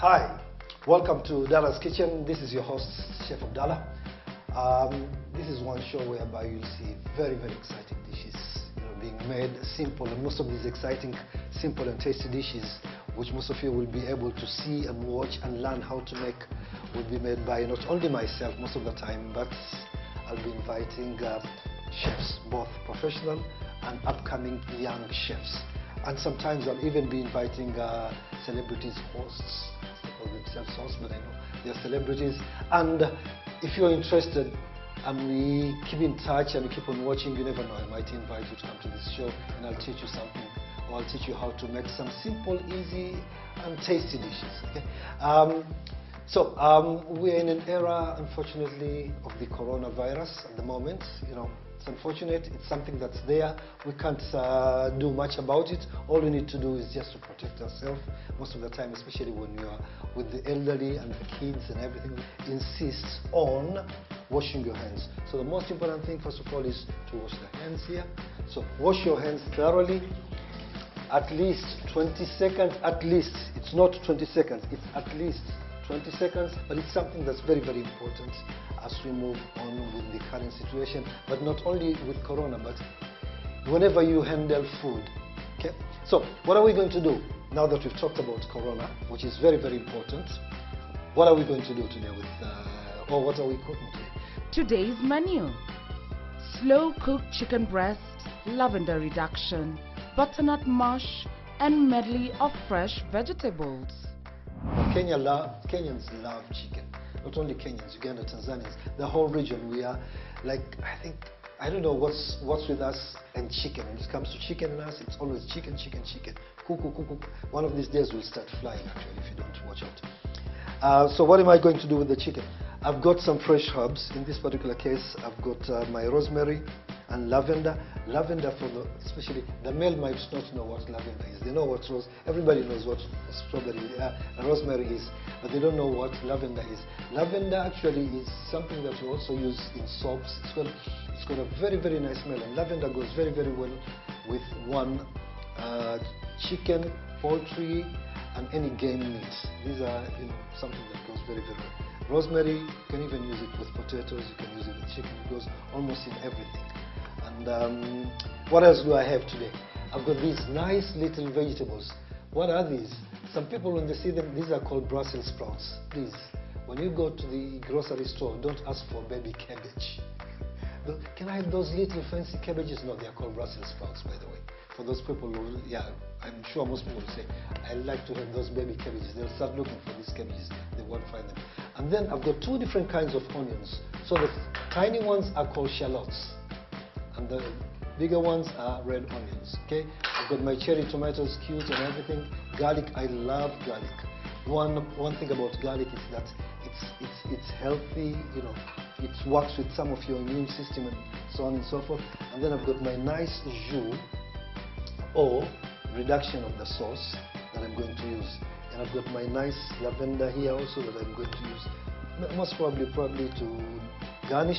Hi, welcome to Dala'S Kitchen. This is your host, Chef Abdallah. This is one show whereby you'll see very, very exciting dishes, being made simple, and most of these exciting, simple and tasty dishes, which most of you will be able to see and watch and learn how to make, will be made by not only myself most of the time, but I'll be inviting chefs, both professional and upcoming young chefs. And sometimes I'll even be inviting celebrities, hosts. They call themselves hosts, but I know they're celebrities. And if you're interested and we keep in touch and you keep on watching, you never know, I might invite you to come to this show and I'll teach you something, or I'll teach you how to make some simple, easy and tasty dishes. Okay? We're in an era, unfortunately, of the coronavirus at the moment. It's unfortunate. It's something that's there. We can't do much about it. All we need to do is just to protect ourselves. Most of the time, especially when you are with the elderly and the kids and everything, insist on washing your hands. So the most important thing, first of all, is to wash the hands here. So wash your hands thoroughly. At least 20 seconds, at least. It's not 20 seconds, it's at least 20 seconds, but it's something that's very, very important as we move on with the current situation, but not only with corona, but whenever you handle food. Okay? So what are we going to do now that we've talked about corona, which is very, very important? What are we going to do today or what are we cooking today? Today's menu: slow cooked chicken breast, lavender reduction, butternut mash, and medley of fresh vegetables. Kenyans love chicken. Not only Kenyans, Uganda, Tanzanians, the whole region. We are like, I don't know what's with us and chicken. When it comes to chicken and us, it's always chicken, chicken, chicken. Cook. One of these days we'll start flying, actually, if you don't watch out. So what am I going to do with the chicken? I've got some fresh herbs. In this particular case, I've got my rosemary and lavender. Lavender, especially the male might not know what lavender is. They know what everybody knows what rosemary is, but they don't know what lavender is. Lavender actually is something that we also use in soaps. It's got a very, very nice smell, and lavender goes very, very well with chicken, poultry, and any game meat. These are something that goes very, very well. Rosemary, you can even use it with potatoes, you can use it with chicken, it goes almost in everything. And what else do I have today? I've got these nice little vegetables. What are these? Some people, when they see them, these are called Brussels sprouts. Please, when you go to the grocery store, don't ask for baby cabbage. Can I have those little fancy cabbages? No, they are called Brussels sprouts, by the way. For those people who, I'm sure most people will say, I like to have those baby cabbages. They'll start looking for these cabbages. They won't find them. And then I've got two different kinds of onions. So the tiny ones are called shallots, and the bigger ones are red onions. Okay, I've got my cherry tomatoes, cute and everything. Garlic, I love garlic. One thing about garlic is that it's healthy. It works with some of your immune system and so on and so forth. And then I've got my nice jus or reduction of the sauce that I'm going to use. And I've got my nice lavender here also that I'm going to use, most probably to garnish.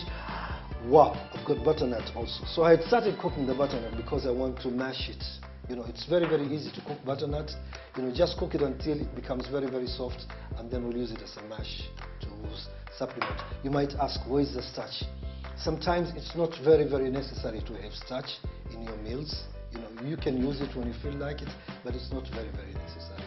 Wow, I've got butternut also. So I had started cooking the butternut because I want to mash it. It's very, very easy to cook butternut. Just cook it until it becomes very, very soft, and then we'll use it as a mash to supplement. You might ask, where is the starch? Sometimes it's not very, very necessary to have starch in your meals. You can use it when you feel like it, but it's not very, very necessary.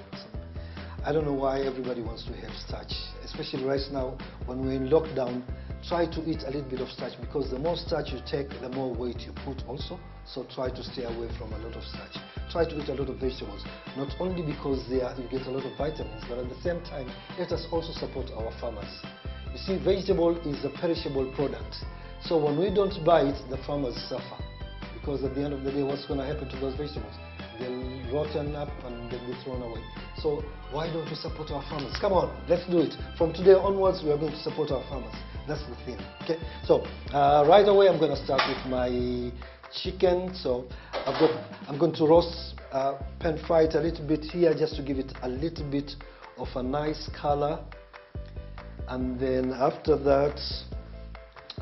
I don't know why everybody wants to have starch, especially right now when we're in lockdown. Try to eat a little bit of starch, because the more starch you take, the more weight you put also. So try to stay away from a lot of starch. Try to eat a lot of vegetables, not only because you get a lot of vitamins, but at the same time, let us also support our farmers. You see, vegetable is a perishable product. So when we don't buy it, the farmers suffer. Because at the end of the day, what's going to happen to those vegetables? They'll rotten up and they'll be thrown away. So why don't we support our farmers? Come on, let's do it. From today onwards, we are going to support our farmers. That's the theme. Okay. So right away, I'm going to start with my chicken. So I'm going to roast, pan fry it a little bit here, just to give it a little bit of a nice color. And then after that,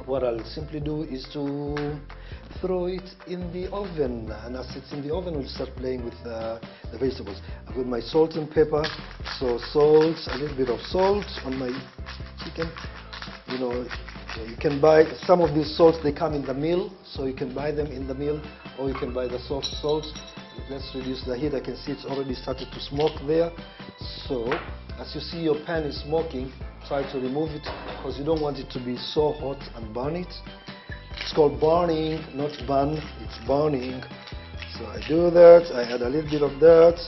what I'll simply do is to throw it in the oven, and as it's in the oven, we'll start playing with the vegetables. I've got my salt and pepper So salt, a little bit of salt on my chicken. You can buy some of these salts, they come in the mill, so you can buy them in the mill, or you can buy the soft salt. Let's reduce the heat. I can see it's already started to smoke there. So as you see your pan is smoking, try to remove it because you don't want it to be so hot and burn it. It's called burning, not burn, it's burning. So I do that, I add a little bit of that,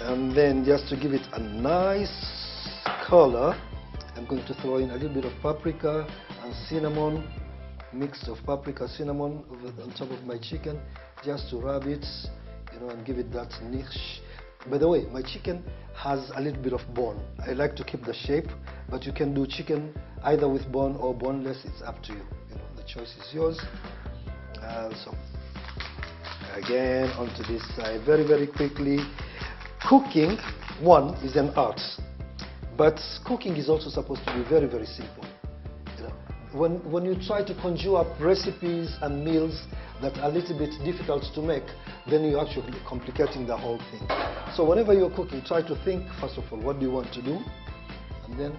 and then just to give it a nice color, I'm going to throw in a little bit of paprika and cinnamon, mix of paprika, cinnamon on top of my chicken, just to rub it, and give it that niche. By the way, my chicken has a little bit of bone. I like to keep the shape, but you can do chicken either with bone or boneless. It's up to you. The choice is yours. So again, onto this side, very, very quickly. Cooking, one, is an art, but cooking is also supposed to be very, very simple. When you try to conjure up recipes and meals that are a little bit difficult to make, then you're actually complicating the whole thing. So whenever you're cooking, try to think, first of all, what do you want to do? And then,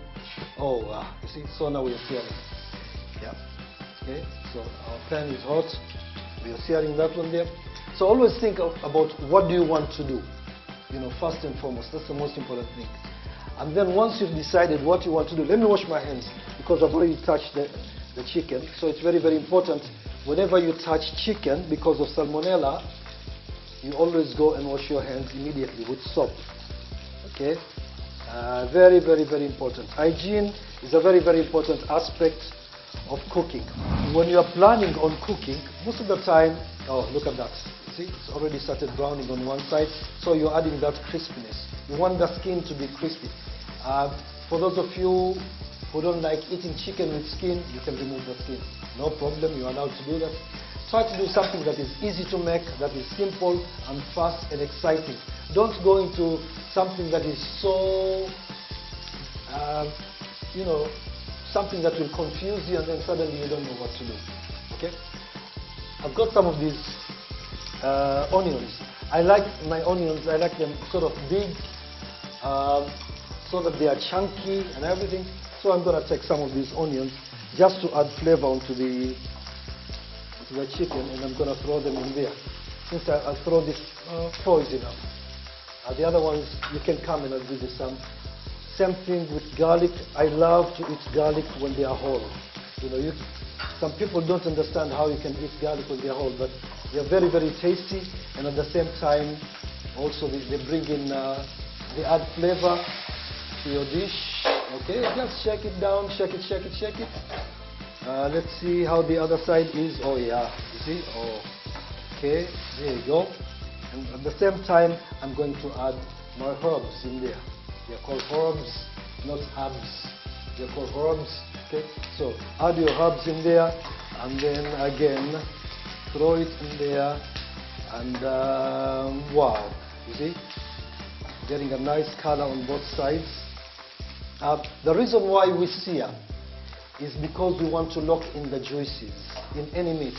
you see, so now we are searing. Yeah. Okay, so our pan is hot. We are searing that one there. So always think about what do you want to do. First and foremost, that's the most important thing. And then once you've decided what you want to do, let me wash my hands because I've already touched the chicken. So it's very, very important whenever you touch chicken, because of salmonella, you always go and wash your hands immediately with soap. Okay? Very, very, very important. Hygiene is a very, very important aspect of cooking. When you are planning on cooking, most of the time, look at that. See, it's already started browning on one side, so you're adding that crispiness. You want the skin to be crispy. For those of you who don't like eating chicken with skin, you can remove the skin. No problem, you're allowed to do that. Try to do something that is easy to make, that is simple and fast and exciting. Don't go into something that is so, something that will confuse you and then suddenly you don't know what to do. Okay? I've got some of these onions. I like my onions, I like them sort of big, so that they are chunky and everything. So I'm going to take some of these onions just to add flavor onto the chicken, and I'm going to throw them in there. Since I'll throw this, 4 is enough. The other ones, you can come and I'll give you some. Same thing with garlic. I love to eat garlic when they are whole. Some people don't understand how you can eat garlic when they are whole, but they are very, very tasty, and at the same time, also they bring in, they add flavor to your dish. Okay, just shake it down, shake it, shake it, shake it. Let's see how the other side is. Oh yeah, you see? Oh, okay, there you go. And at the same time, I'm going to add my herbs in there. They're called herbs, not herbs. They're called herbs. Okay, so add your herbs in there, and then again, throw it in there, and wow, you see? Getting a nice color on both sides. The reason why we sear is because we want to lock in the juices in any meat.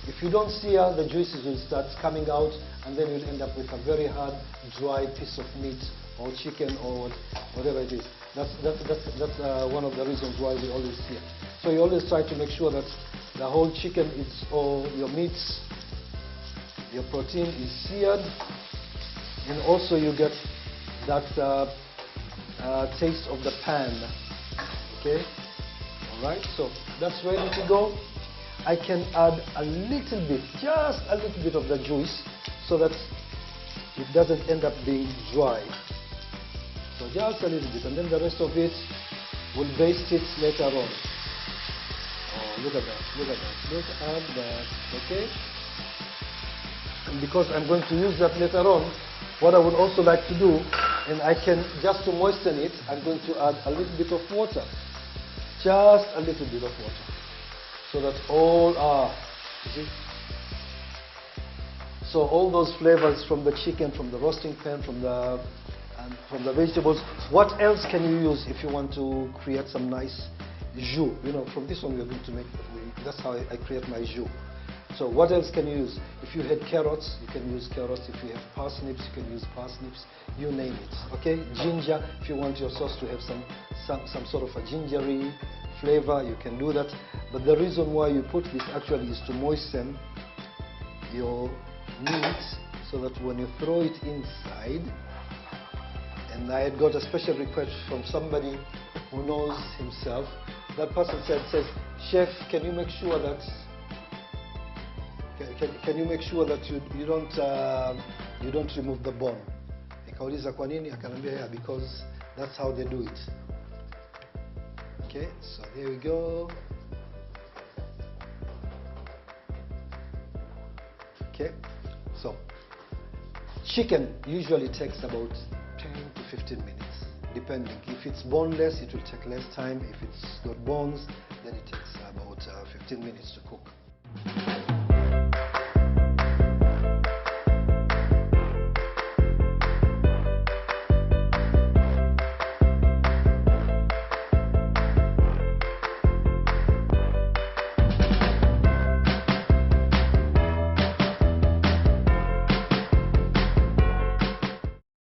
If you don't sear, the juices will start coming out, and then you'll end up with a very hard, dry piece of meat or chicken or whatever it is. That's one of the reasons why we always sear. So you always try to make sure that the whole chicken is, or your meats, your protein is seared, and also you get that taste of the pan. Okay? Alright, so that's ready to go. I can add a little bit, just a little bit of the juice, so that it doesn't end up being dry. So just a little bit, and then the rest of it, we'll baste it later on. Oh, look at that, look at that, look at that, okay? And because I'm going to use that later on, what I would also like to do, and I can, just to moisten it, I'm going to add a little bit of water. Just a little bit of water. So that all are, you see? So all those flavors from the chicken, from the roasting pan, from the vegetables. What else can you use if you want to create some nice jus? From this one we're going to make, that's how I create my jus. So what else can you use? If you had carrots, you can use carrots. If you have parsnips, you can use parsnips. You name it. Okay? Ginger, if you want your sauce to have some sort of a gingery flavor, you can do that. But the reason why you put this actually is to moisten your meat so that when you throw it inside, and I had got a special request from somebody who knows himself. That person says, Chef, can you make sure that can you make sure that you don't remove the bone? Nikauliza kwa nini? Akanambia, yeah, because that's how they do it. Okay, so there we go. Okay, so chicken usually takes about 10 to 15 minutes, depending. If it's boneless, it will take less time. If it's got bones, then it takes about 15 minutes to cook.